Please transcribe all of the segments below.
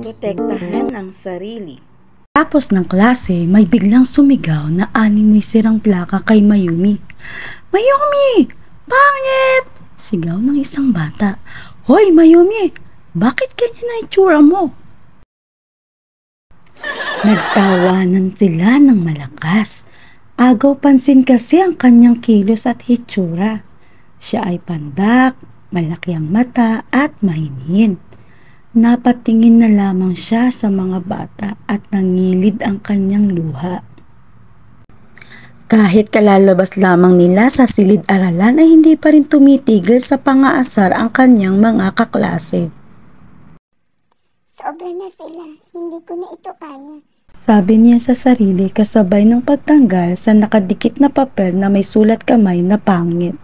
Protektahan ang sarili. Tapos ng klase, may biglang sumigaw na animoy sirang plaka kay Mayumi. "Mayumi! Pangit!" sigaw ng isang bata. "Hoy Mayumi! Bakit ganyan na itsura mo?" Nagtawanan sila ng malakas. Agaw pansin kasi ang kanyang kilos at hitsura. Siya ay pandak, malaki ang mata at mahinin. Napatingin na lamang siya sa mga bata at nangilid ang kanyang luha. Kahit kalalabas lamang nila sa silid-aralan ay hindi pa rin tumitigil sa pangaasar ang kanyang mga kaklase. "Sobra na sila, hindi ko na ito kaya," sabi niya sa sarili kasabay ng pagtanggal sa nakadikit na papel na may sulat kamay na pangit.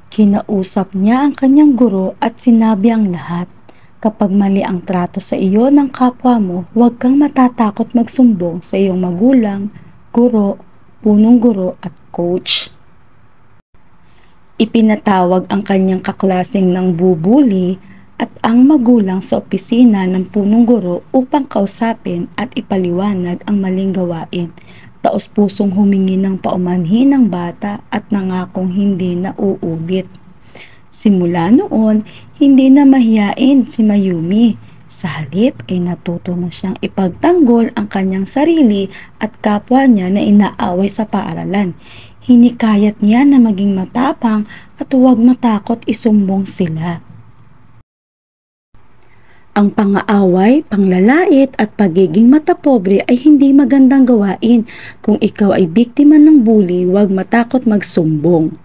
Kinausap niya ang kanyang guro at sinabi ang lahat. Kapag mali ang trato sa iyo ng kapwa mo, huwag kang matatakot magsumbong sa iyong magulang, guro, punong guro at coach. Ipinatawag ang kanyang kaklaseng ng bubuli at ang magulang sa opisina ng punong guro upang kausapin at ipaliwanag ang maling gawain. Taos-pusong humingi ng paumanhin ng bata at nangakong hindi na uulit. Simula noon, hindi na mahiyain si Mayumi. Sa halip ay natuto na siyang ipagtanggol ang kanyang sarili at kapwa niya na inaaway sa paaralan. Hinikayat niya na maging matapang at huwag matakot isumbong sila. Ang pangaaway, panglalait at pagiging matapobre ay hindi magandang gawain. Kung ikaw ay biktima ng bully, huwag matakot magsumbong.